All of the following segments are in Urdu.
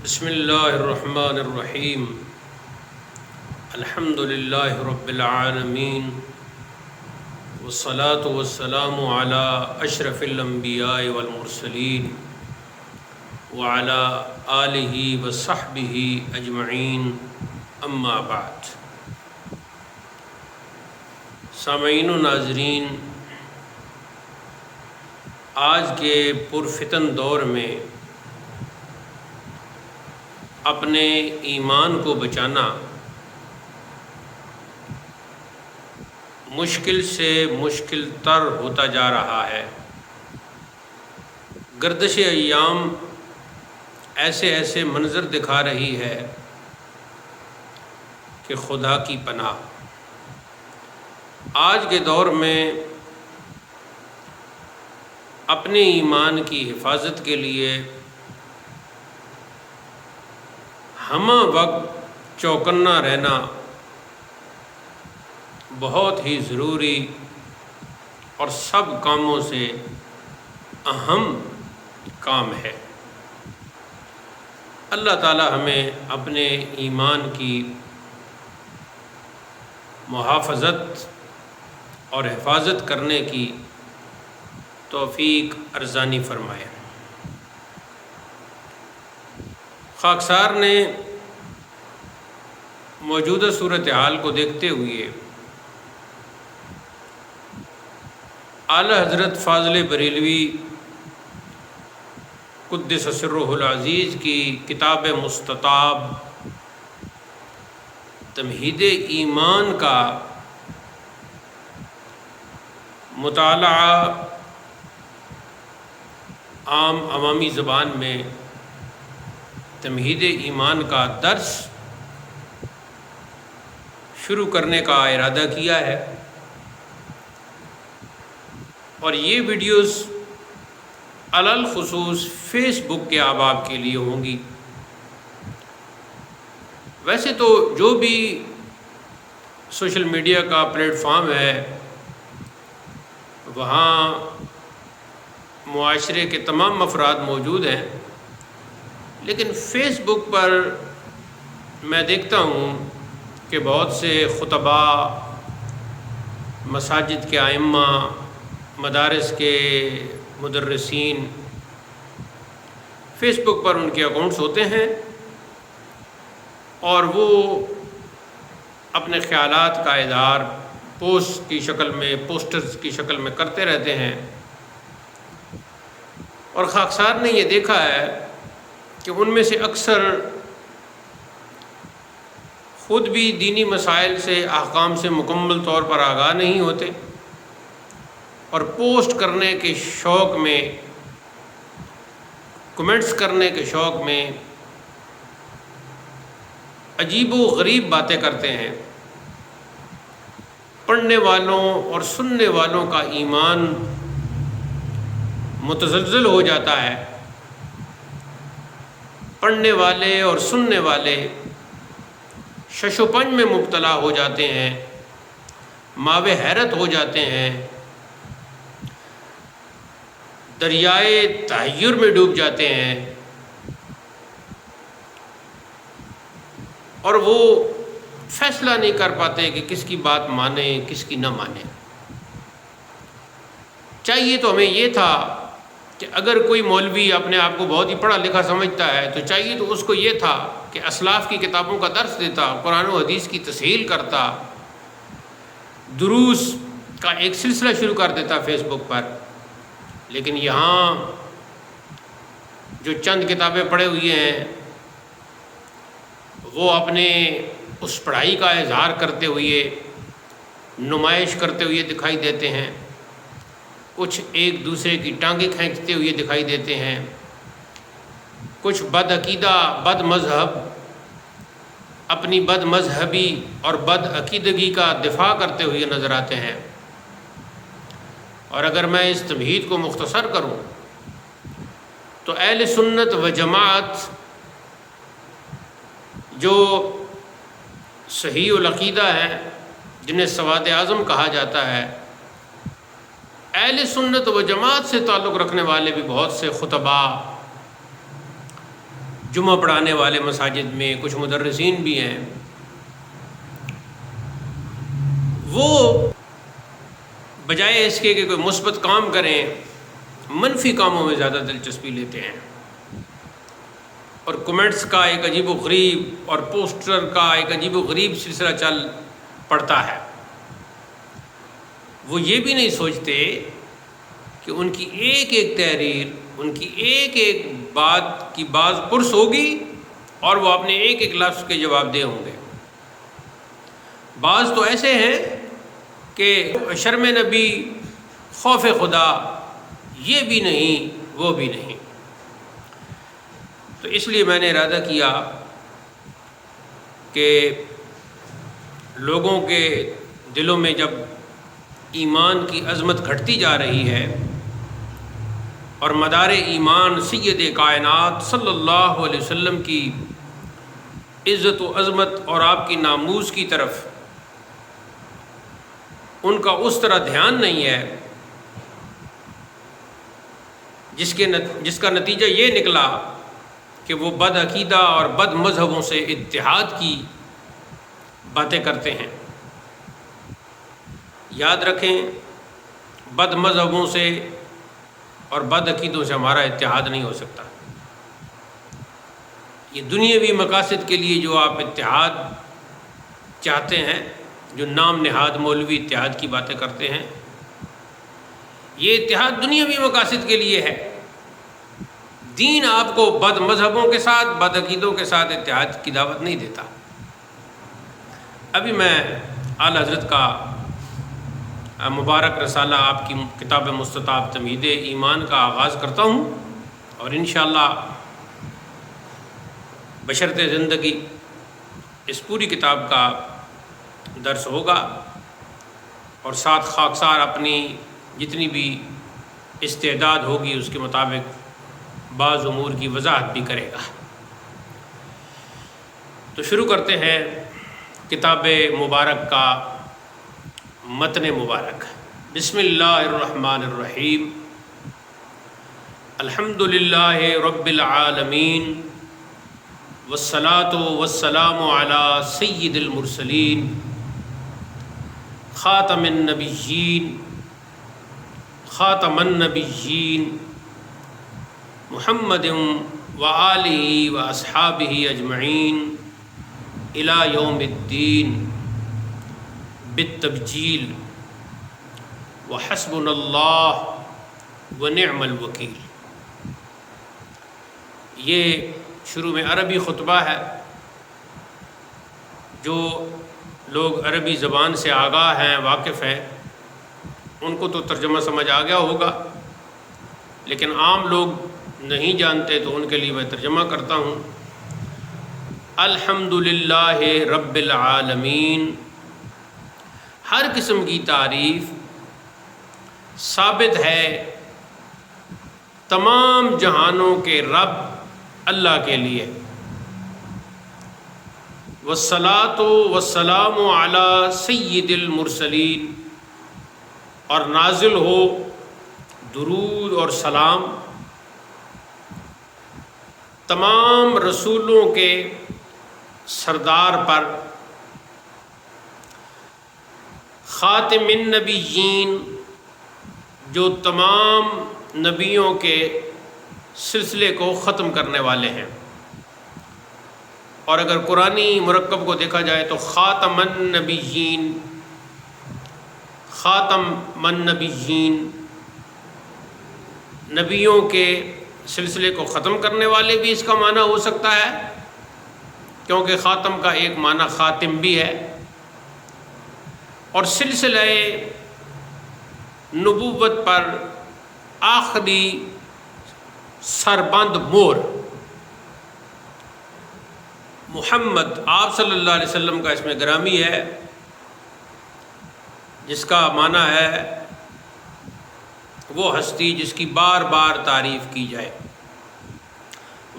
بسم اللہ الرحمن الرحیم الحمد للہ رب العالمین والصلاة والسلام علی اشرف الانبیاء والمرسلین وعلی آلہ وصحبہ اجمعین اما بعد۔ سامعین و ناظرین، آج کے پرفتن دور میں اپنے ایمان کو بچانا مشکل سے مشکل تر ہوتا جا رہا ہے۔ گردش ایام ایسے منظر دکھا رہی ہے کہ خدا کی پناہ۔ آج کے دور میں اپنے ایمان کی حفاظت کے لیے ہمہ وقت چوکنا رہنا بہت ہی ضروری اور سب کاموں سے اہم کام ہے۔ اللہ تعالی ہمیں اپنے ایمان کی محافظت اور حفاظت کرنے کی توفیق ارزانی فرمائے۔ خاکسار نے موجودہ صورتحال کو دیکھتے ہوئے اعلیٰ حضرت فاضل بریلوی قدس سرہ العزیز کی کتاب مستطاب تمہید ایمان کا مطالعہ عوامی زبان میں تمہید ایمان کا درس شروع کرنے کا ارادہ کیا ہے، اور یہ ویڈیوز علل خصوص فیس بک کے احباب کے لیے ہوں گی۔ ویسے تو جو بھی سوشل میڈیا کا پلیٹ فارم ہے وہاں معاشرے کے تمام افراد موجود ہیں، لیکن فیس بک پر میں دیکھتا ہوں کہ بہت سے خطباء، مساجد کے ائمہ، مدارس کے مدرسین، فیس بک پر ان کے اکاؤنٹس ہوتے ہیں اور وہ اپنے خیالات کا اظہار پوسٹ کی شکل میں، پوسٹرز کی شکل میں کرتے رہتے ہیں، اور خاکسار نے یہ دیکھا ہے کہ ان میں سے اکثر خود بھی دینی مسائل سے، احکام سے مکمل طور پر آگاہ نہیں ہوتے، اور پوسٹ کرنے کے شوق میں، کمنٹس کرنے کے شوق میں عجیب و غریب باتیں کرتے ہیں۔ پڑھنے والوں اور سننے والوں کا ایمان متزلزل ہو جاتا ہے، پڑھنے والے اور سننے والے شش و پنج میں مبتلا ہو جاتے ہیں، ماوِ حیرت ہو جاتے ہیں، دریائے تحیر میں ڈوب جاتے ہیں، اور وہ فیصلہ نہیں کر پاتے کہ کس کی بات مانیں، کس کی نہ مانیں۔ چاہیے تو ہمیں یہ تھا کہ اگر کوئی مولوی اپنے آپ کو بہت ہی پڑھا لکھا سمجھتا ہے تو چاہیے تو اس کو یہ تھا کہ اسلاف کی کتابوں کا درس دیتا، قرآن و حدیث کی تسہیل کرتا، دروس کا ایک سلسلہ شروع کر دیتا فیس بک پر۔ لیکن یہاں جو چند کتابیں پڑھے ہوئے ہیں وہ اپنے اس پڑھائی کا اظہار کرتے ہوئے، نمائش کرتے ہوئے دکھائی دیتے ہیں، کچھ ایک دوسرے کی ٹانگیں کھینچتے ہوئے دکھائی دیتے ہیں، کچھ بد عقیدہ، بد مذہب اپنی بد مذہبی اور بد عقیدگی کا دفاع کرتے ہوئے نظر آتے ہیں۔ اور اگر میں اس تمہید کو مختصر کروں تو اہل سنت و جماعت جو صحیح العقیدہ ہیں، جنہیں سواد اعظم کہا جاتا ہے، اہل سنت و جماعت سے تعلق رکھنے والے بھی بہت سے خطباء جمعہ پڑھانے والے مساجد میں، کچھ مدرسین بھی ہیں، وہ بجائے اس کے کہ کوئی مثبت کام کریں، منفی کاموں میں زیادہ دلچسپی لیتے ہیں، اور کمنٹس کا ایک عجیب و غریب اور پوسٹر کا ایک عجیب و غریب سلسلہ چل پڑتا ہے۔ وہ یہ بھی نہیں سوچتے کہ ان کی ایک ایک تحریر، ان کی ایک ایک بات کی باز پرس ہوگی اور وہ اپنے ایک ایک لفظ کے جواب دہ ہوں گے۔ بعض تو ایسے ہیں کہ شرم نبی، خوف خدا، یہ بھی نہیں وہ بھی نہیں۔ تو اس لیے میں نے ارادہ کیا کہ لوگوں کے دلوں میں جب ایمان کی عظمت گھٹتی جا رہی ہے اور مدار ایمان سید کائنات صلی اللہ علیہ وسلم کی عزت و عظمت اور آپ کی ناموس کی طرف ان کا اس طرح دھیان نہیں ہے، جس کا نتیجہ یہ نکلا کہ وہ بد عقیدہ اور بد مذہبوں سے اتحاد کی باتیں کرتے ہیں۔ یاد رکھیں، بد مذہبوں سے اور بد عقیدوں سے ہمارا اتحاد نہیں ہو سکتا۔ یہ دنیاوی مقاصد کے لیے جو آپ اتحاد چاہتے ہیں، جو نام نہاد مولوی اتحاد کی باتیں کرتے ہیں، یہ اتحاد دنیاوی مقاصد کے لیے ہے۔ دین آپ کو بد مذہبوں کے ساتھ، بد عقیدوں کے ساتھ اتحاد کی دعوت نہیں دیتا۔ ابھی میں اعلیٰ حضرت کا مبارک رسالہ، آپ کی کتاب مستطاب تمہید ایمان کا آغاز کرتا ہوں، اور انشاءاللہ بشرط زندگی اس پوری کتاب کا درس ہوگا، اور ساتھ خاکسار اپنی جتنی بھی استعداد ہوگی اس کے مطابق بعض امور کی وضاحت بھی کرے گا۔ تو شروع کرتے ہیں کتاب مبارک کا متن مبارک۔ بسم اللہ الرحمن الرحیم۔ الحمد للہ رب العالمین، والصلاة والسلام علی سید المرسلین، خاتم النبیین محمد وآلہ واصحابہ اجمعین الی یوم الدین بالتبجیل، وحسبنا اللہ ونعم الوکیل۔ یہ شروع میں عربی خطبہ ہے۔ جو لوگ عربی زبان سے آگاہ ہیں، واقف ہیں، ان کو تو ترجمہ سمجھ آ گیا ہوگا، لیکن عام لوگ نہیں جانتے تو ان کے لیے میں ترجمہ کرتا ہوں۔ الحمد للہ رب العالمین، ہر قسم کی تعریف ثابت ہے تمام جہانوں کے رب اللہ کے لیے۔ والصلاة والسلام علی سید المرسلین، اور نازل ہو درود اور سلام تمام رسولوں کے سردار پر، خاتم النبیین، جو تمام نبیوں کے سلسلے کو ختم کرنے والے ہیں، اور اگر قرآنی مرکب کو دیکھا جائے تو خاتم النبیین، خاتم النبیین، نبیوں کے سلسلے کو ختم کرنے والے بھی اس کا معنی ہو سکتا ہے، کیونکہ خاتم کا ایک معنی خاتم بھی ہے، اور سلسلہ نبوت پر آخری سربند مور محمد آپ صلی اللہ علیہ وسلم کا اسم گرامی ہے، جس کا معنی ہے وہ ہستی جس کی بار بار تعریف کی جائے۔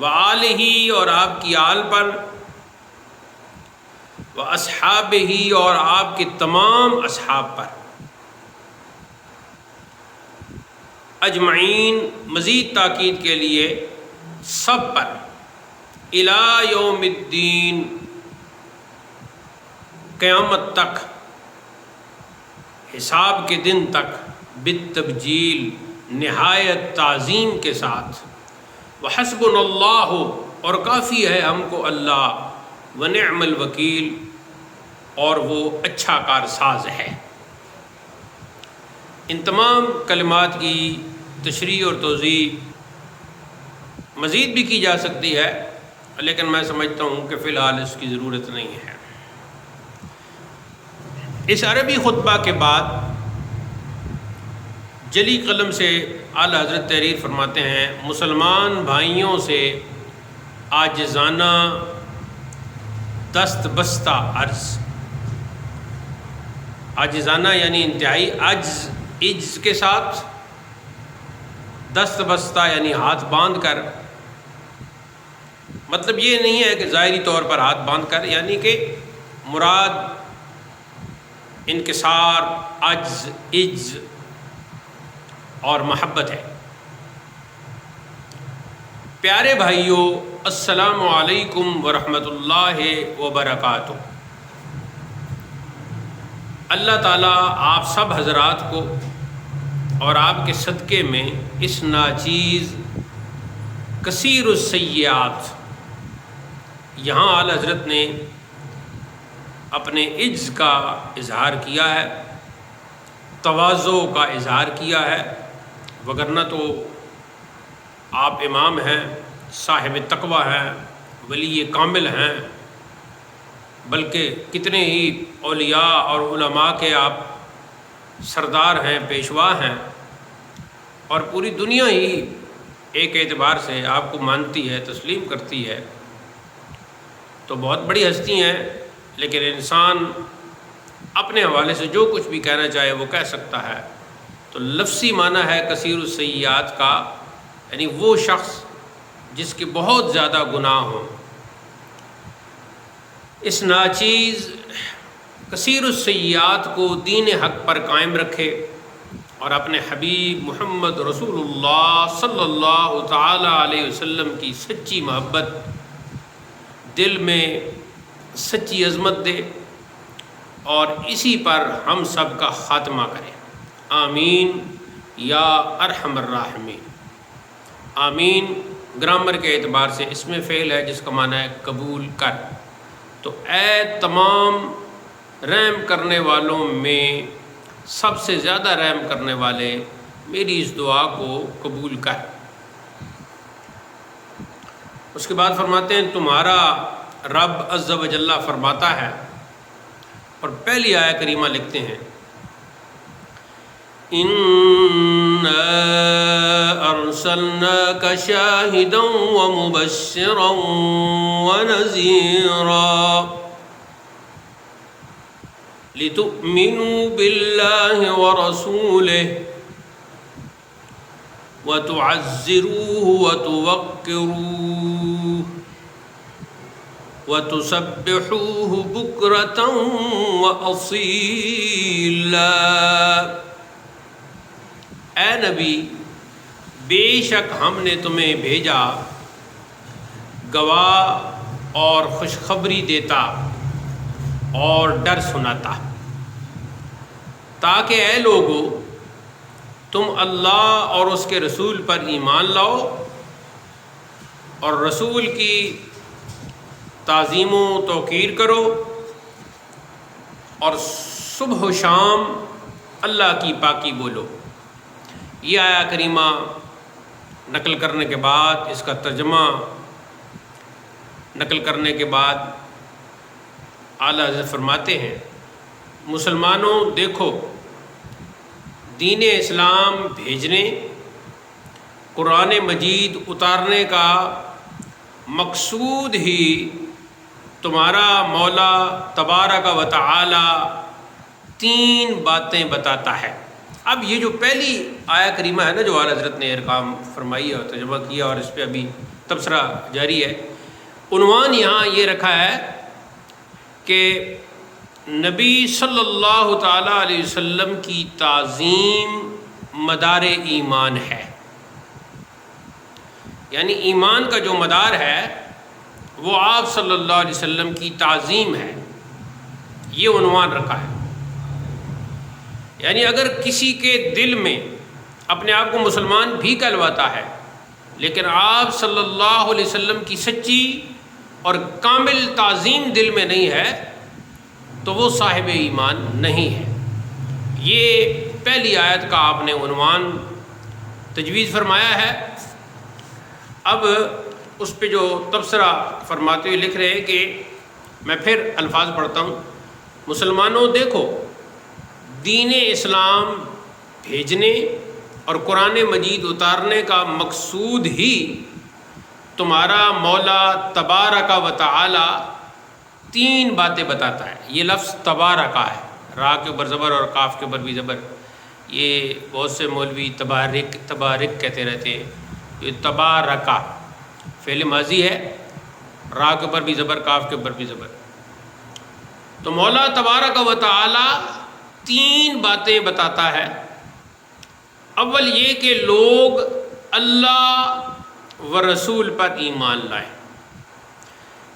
وآلہ، اور آپ کی آل پر، واصحابہ، اور آپ کے تمام اصحاب پر، اجمعین، مزید تاکید کے لیے سب پر، الی یوم الدین، قیامت تک، حساب کے دن تک، بالتبجیل، نہایت تعظیم کے ساتھ، وحسبنا اللہ، اور کافی ہے ہم کو اللہ، ونعم الوکیل، اور وہ اچھا کارساز ہے۔ ان تمام کلمات کی تشریح اور توضیح مزید بھی کی جا سکتی ہے، لیکن میں سمجھتا ہوں کہ فی الحال اس کی ضرورت نہیں ہے۔ اس عربی خطبہ کے بعد جلی قلم سے اعلیٰ حضرت تحریر فرماتے ہیں، مسلمان بھائیوں سے عاجزانہ دست بستہ عرض، عاجزانہ یعنی انتہائی عجز کے ساتھ، دست بستہ یعنی ہاتھ باندھ کر، مطلب یہ نہیں ہے کہ ظاہری طور پر ہاتھ باندھ کر، یعنی کہ مراد انکسار، عجز اور محبت ہے۔ پیارے بھائیو، السلام علیکم ورحمۃ اللہ وبرکاتہ۔ اللہ تعالیٰ آپ سب حضرات کو اور آپ کے صدقے میں اس ناچیز کثیر السیئات، یہاں اعلیٰ حضرت نے اپنے عجز کا اظہار کیا ہے، تواضع کا اظہار کیا ہے، وگرنہ تو آپ امام ہیں، صاحب تقوی ہیں، ولی کامل ہیں، بلکہ کتنے ہی اولیاء اور علماء کے آپ سردار ہیں، پیشوا ہیں، اور پوری دنیا ہی ایک اعتبار سے آپ کو مانتی ہے، تسلیم کرتی ہے، تو بہت بڑی ہستی ہیں۔ لیکن انسان اپنے حوالے سے جو کچھ بھی کہنا چاہے وہ کہہ سکتا ہے، تو لفظی معنی ہے کثیر السیئات کا، یعنی وہ شخص جس کے بہت زیادہ گناہ ہوں۔ اس ناچیز کثیر السیئات کو دین حق پر قائم رکھے اور اپنے حبیب محمد رسول اللہ صلی اللہ تعالی علیہ وسلم کی سچی محبت دل میں سچی عظمت دے، اور اسی پر ہم سب کا خاتمہ کرے۔ آمین یا ارحم الراحمین۔ آمین گرامر کے اعتبار سے اسم فعل ہے جس کا معنی ہے قبول کر، تو اے تمام رحم کرنے والوں میں سب سے زیادہ رحم کرنے والے، میری اس دعا کو قبول کر۔ اس کے بعد فرماتے ہیں تمہارا رب عز و جل فرماتا ہے، اور پہلی آیہ کریمہ لکھتے ہیں، اِنَّا أَرْسَلْنَاكَ شَاهِدًا وَمُبَشِّرًا وَنَذِيرًا لِتُؤْمِنُوا بِاللَّهِ وَرَسُولِهِ وَتُعَزِّرُوهُ وَتُوَقِّرُوهُ وَتُسَبِّحُوهُ بُكْرَةً وَأَصِيلًا۔ اے نبی، بے شک ہم نے تمہیں بھیجا گواہ اور خوشخبری دیتا اور ڈر سناتا، تاکہ اے لوگو تم اللہ اور اس کے رسول پر ایمان لاؤ اور رسول کی تعظیم و توقیر کرو، اور صبح و شام اللہ کی پاکی بولو۔ یہ آیہ کریمہ نقل کرنے کے بعد، اس کا ترجمہ نقل کرنے کے بعد اعلیٰ حضرت فرماتے ہیں، مسلمانوں دیکھو، دین اسلام بھیجنے، قرآن مجید اتارنے کا مقصود ہی تمہارا مولا تبارک و تعالی 3 باتیں بتاتا ہے۔ اب یہ جو پہلی آیہ کریمہ ہے نا، جو اعلیٰ حضرت نے ارقام فرمائی اور ترجمہ کیا، اور اس پہ ابھی تبصرہ جاری ہے، عنوان یہاں یہ رکھا ہے کہ نبی صلی اللہ تعالیٰ علیہ وسلم کی تعظیم مدار ایمان ہے، یعنی ایمان کا جو مدار ہے وہ آپ صلی اللہ علیہ وسلم کی تعظیم ہے، یہ عنوان رکھا ہے۔ یعنی اگر کسی کے دل میں اپنے آپ کو مسلمان بھی کہلواتا ہے لیکن آپ صلی اللہ علیہ وسلم کی سچی اور کامل تعظیم دل میں نہیں ہے تو وہ صاحب ایمان نہیں ہے۔ یہ پہلی آیت کا آپ نے عنوان تجویز فرمایا ہے۔ اب اس پہ جو تبصرہ فرماتے ہوئے لکھ رہے ہیں کہ میں پھر الفاظ پڑھتا ہوں: مسلمانوں دیکھو، دین اسلام بھیجنے اور قرآن مجید اتارنے کا مقصود ہی تمہارا مولا تبارک و تعالی تین باتیں بتاتا ہے۔ یہ لفظ تبارکہ ہے، را کے اوپر زبر اور کاف کے اوپر بھی زبر۔ یہ بہت سے مولوی تبارک کہتے رہتے ہیں، یہ تبارکہ فعل ماضی ہے، را کے اوپر بھی زبر، کاف کے اوپر بھی زبر۔ تو مولا تبارک و تعالی تین باتیں بتاتا ہے۔ اول یہ کہ لوگ اللہ و رسول پر ایمان لائیں،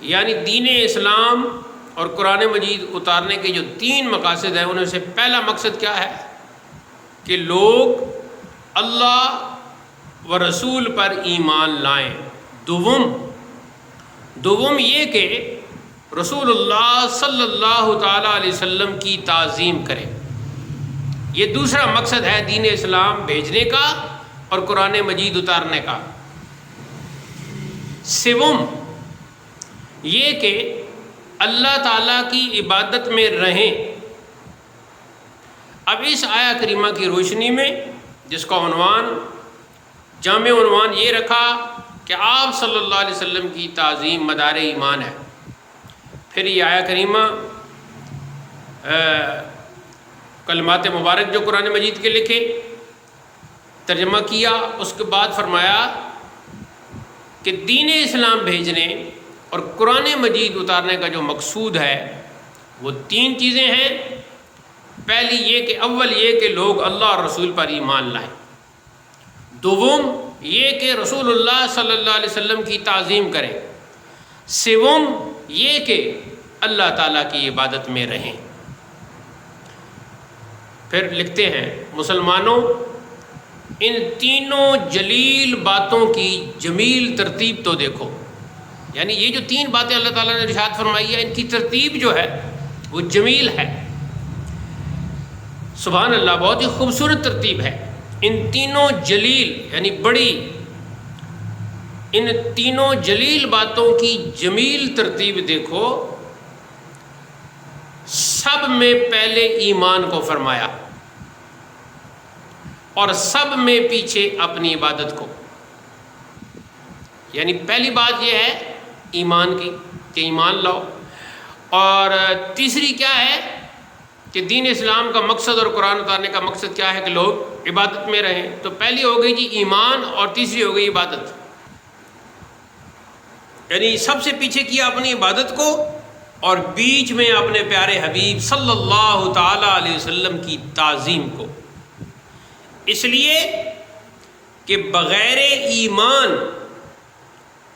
یعنی دین اسلام اور قرآن مجید اتارنے کے جو تین مقاصد ہیں ان سے پہلا مقصد کیا ہے کہ لوگ اللہ و رسول پر ایمان لائیں۔ دوم یہ کہ رسول اللہ صلی اللہ تعالیٰ علیہ وسلم کی تعظیم کریں۔ یہ دوسرا مقصد ہے دین اسلام بھیجنے کا اور قرآن مجید اتارنے کا۔ سوم یہ کہ اللہ تعالیٰ کی عبادت میں رہیں۔ اب اس آیہ کریمہ کی روشنی میں جس کا عنوان جامع عنوان یہ رکھا کہ آپ صلی اللہ علیہ وسلم کی تعظیم مدار ایمان ہے، پھر یہ آیہ کریمہ کلمات مبارک جو قرآن مجید کے لکھے ترجمہ کیا، اس کے بعد فرمایا کہ دین اسلام بھیجنے اور قرآن مجید اتارنے کا جو مقصود ہے وہ تین چیزیں ہیں۔ پہلی یہ کہ اول یہ کہ لوگ اللہ اور رسول پر ایمان لائیں۔ دوم یہ کہ رسول اللہ صلی اللہ علیہ وسلم کی تعظیم کریں۔ سوم یہ کہ اللہ تعالیٰ کی عبادت میں رہیں۔ پھر لکھتے ہیں مسلمانوں ان تینوں جلیل باتوں کی جمیل ترتیب تو دیکھو، یعنی یہ جو تین باتیں اللہ تعالیٰ نے ارشاد فرمائی ہے ان کی ترتیب جو ہے وہ جمیل ہے۔ سبحان اللہ، بہت ہی خوبصورت ترتیب ہے۔ ان تینوں جلیل یعنی بڑی، ان تینوں جلیل باتوں کی جمیل ترتیب دیکھو۔ سب میں پہلے ایمان کو فرمایا اور سب میں پیچھے اپنی عبادت کو، یعنی پہلی بات یہ ہے ایمان کی کہ ایمان لاؤ، اور تیسری کیا ہے کہ دین اسلام کا مقصد اور قرآن اتارنے کا مقصد کیا ہے کہ لوگ عبادت میں رہیں۔ تو پہلی ہو گئی جی ایمان اور تیسری ہو گئی عبادت، یعنی سب سے پیچھے کیا اپنی عبادت کو اور بیچ میں اپنے پیارے حبیب صلی اللہ تعالیٰ علیہ وسلم کی تعظیم کو، اس لیے کہ بغیر ایمان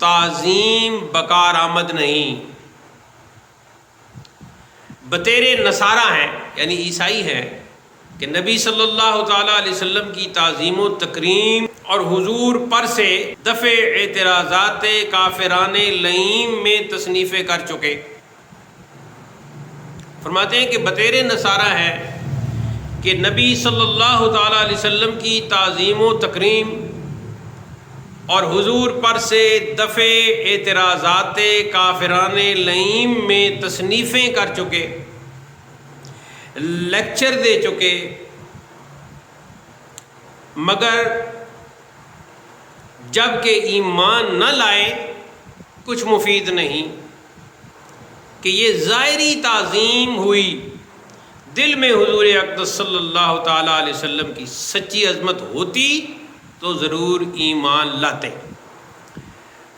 تعظیم بکار آمد نہیں۔ بتیرے نصارہ ہیں یعنی عیسائی ہیں کہ نبی صلی اللہ تعالیٰ علیہ وسلم کی تعظیم و تکریم اور حضور پر سے دفع اعتراضات کافران لعین میں تصنیفیں کر چکے۔ فرماتے ہیں کہ بتیرے نصارہ ہیں کہ نبی صلی اللہ تعالیٰ علیہ وسلم کی تعظیم و تکریم اور حضور پر سے دفع اعتراضات کافران لعین میں تصنیفیں کر چکے، لیکچر دے چکے، مگر جب کہ ایمان نہ لائے کچھ مفید نہیں، کہ یہ ظاہری تعظیم ہوئی، دل میں حضور اقدس صلی اللہ تعالیٰ علیہ وسلم کی سچی عظمت ہوتی تو ضرور ایمان لاتے۔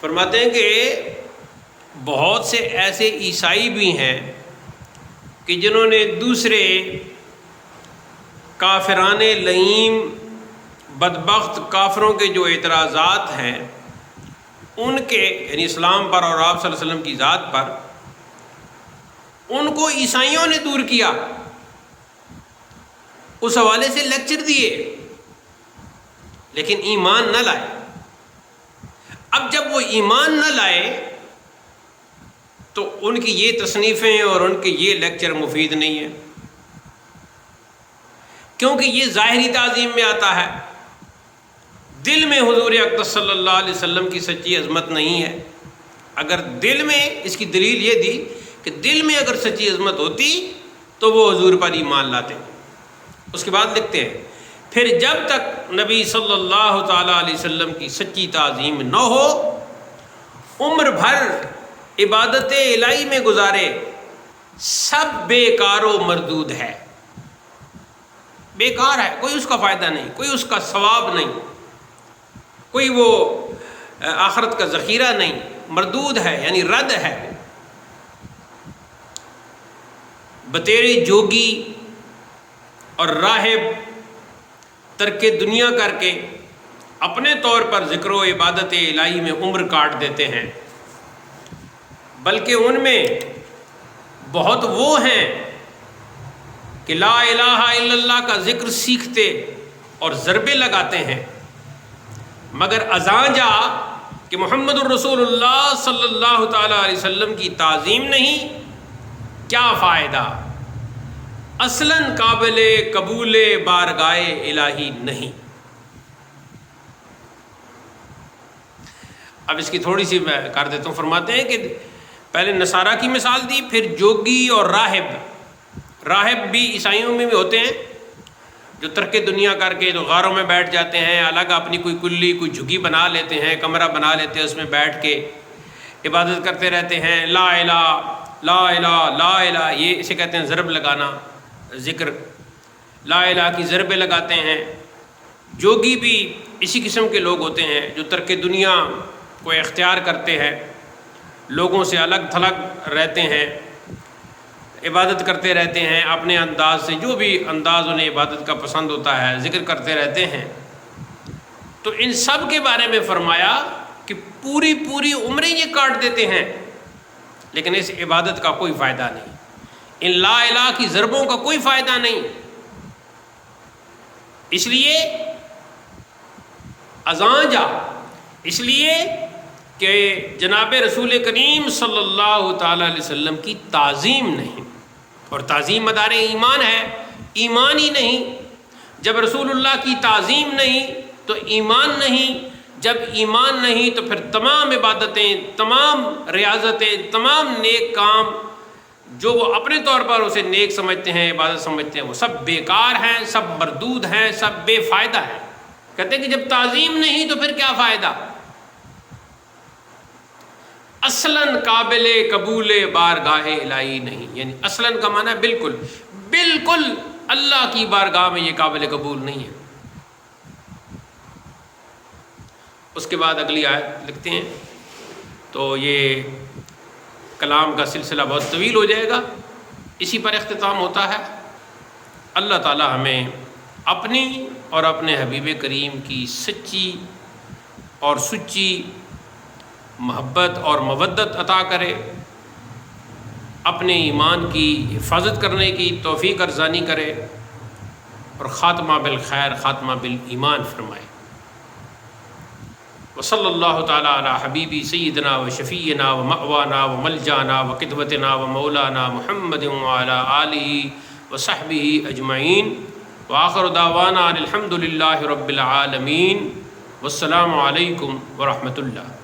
فرماتے ہیں کہ بہت سے ایسے عیسائی بھی ہیں کہ جنہوں نے دوسرے کافران لعین بدبخت کافروں کے جو اعتراضات ہیں ان کے یعنی اسلام پر اور آپ صلی اللہ علیہ وسلم کی ذات پر ان کو عیسائیوں نے دور کیا، اس حوالے سے لیکچر دیے، لیکن ایمان نہ لائے۔ اب جب وہ ایمان نہ لائے تو ان کی یہ تصنیفیں اور ان کے یہ لیکچر مفید نہیں ہیں، کیونکہ یہ ظاہری تعظیم میں آتا ہے، دل میں حضور اقدس صلی اللہ علیہ وسلم کی سچی عظمت نہیں ہے۔ اگر دل میں، اس کی دلیل یہ دی کہ دل میں اگر سچی عظمت ہوتی تو وہ حضور پر ایمان لاتے۔ اس کے بعد لکھتے ہیں پھر جب تک نبی صلی اللہ تعالیٰ علیہ وسلم کی سچی تعظیم نہ ہو، عمر بھر عبادت الہی میں گزارے، سب بیکار و مردود ہے، بیکار ہے، کوئی اس کا فائدہ نہیں، کوئی اس کا ثواب نہیں، کوئی وہ آخرت کا ذخیرہ نہیں، مردود ہے یعنی رد ہے۔ بطیرے جوگی اور راہب ترک دنیا کر کے اپنے طور پر ذکر و عبادت الہی میں عمر کاٹ دیتے ہیں، بلکہ ان میں بہت وہ ہیں کہ لا الہ الا اللہ کا ذکر سیکھتے اور ضربے لگاتے ہیں، مگر اذان جا کہ محمد الرسول اللہ صلی اللہ تعالیٰ علیہ وسلم کی تعظیم نہیں، کیا فائدہ، اصلاً قابل قبول بارگاہ الہی نہیں۔ اب اس کی تھوڑی سی میں کر دیتا ہوں۔ فرماتے ہیں کہ پہلے نصارہ کی مثال دی، پھر جوگی اور راہب بھی عیسائیوں میں بھی ہوتے ہیں جو ترک دنیا کر کے جو غاروں میں بیٹھ جاتے ہیں، الگ اپنی کوئی کلی کوئی جھگی بنا لیتے ہیں، کمرہ بنا لیتے ہیں، اس میں بیٹھ کے عبادت کرتے رہتے ہیں، لا الہ لا الہ لا الہ، یہ اسے کہتے ہیں ضرب لگانا، ذکر لا الہ کی ضربیں لگاتے ہیں۔ جوگی بھی اسی قسم کے لوگ ہوتے ہیں جو ترک دنیا کو اختیار کرتے ہیں، لوگوں سے الگ تھلگ رہتے ہیں، عبادت کرتے رہتے ہیں اپنے انداز سے، جو بھی انداز انہیں عبادت کا پسند ہوتا ہے ذکر کرتے رہتے ہیں۔ تو ان سب کے بارے میں فرمایا کہ پوری عمریں یہ کاٹ دیتے ہیں، لیکن اس عبادت کا کوئی فائدہ نہیں، ان لا الہ کی ضربوں کا کوئی فائدہ نہیں۔ اس لیے اذان جا، اس لیے کہ جناب رسول کریم صلی اللہ تعالیٰ علیہ وسلم کی تعظیم نہیں، اور تعظیم مدار ایمان ہے، ایمان ہی نہیں۔ جب رسول اللہ کی تعظیم نہیں تو ایمان نہیں، جب ایمان نہیں تو پھر تمام عبادتیں، تمام ریاضتیں، تمام نیک کام جو وہ اپنے طور پر اسے نیک سمجھتے ہیں، عبادت سمجھتے ہیں، وہ سب بیکار ہیں، سب مردود ہیں، سب بے فائدہ ہیں۔ کہتے ہیں کہ جب تعظیم نہیں تو پھر کیا فائدہ، اصلاً قابل قبول بارگاہ الہی نہیں، یعنی اصلاً کا معنی بالکل اللہ کی بارگاہ میں یہ قابل قبول نہیں ہے۔ اس کے بعد اگلی آیت لکھتے ہیں، تو یہ کلام کا سلسلہ بہت طویل ہو جائے گا، اسی پر اختتام ہوتا ہے۔ اللہ تعالی ہمیں اپنی اور اپنے حبیب کریم کی سچی اور سچی محبت اور مودت عطا کرے، اپنے ایمان کی حفاظت کرنے کی توفیق ارزانی کرے، اور خاتمہ بالخیر، خاتمہ بالایمان فرمائے۔ وصلی اللہ تعالیٰ علی حبیبی سیدنا و شفیعنا و مأوانا و ملجانا و قدوتنا و مولانا محمد وعلی آلہ و صحبہ اجمعین، وآخر دعوانا الحمد للہ رب العالمین، والسلام علیکم ورحمۃ اللہ۔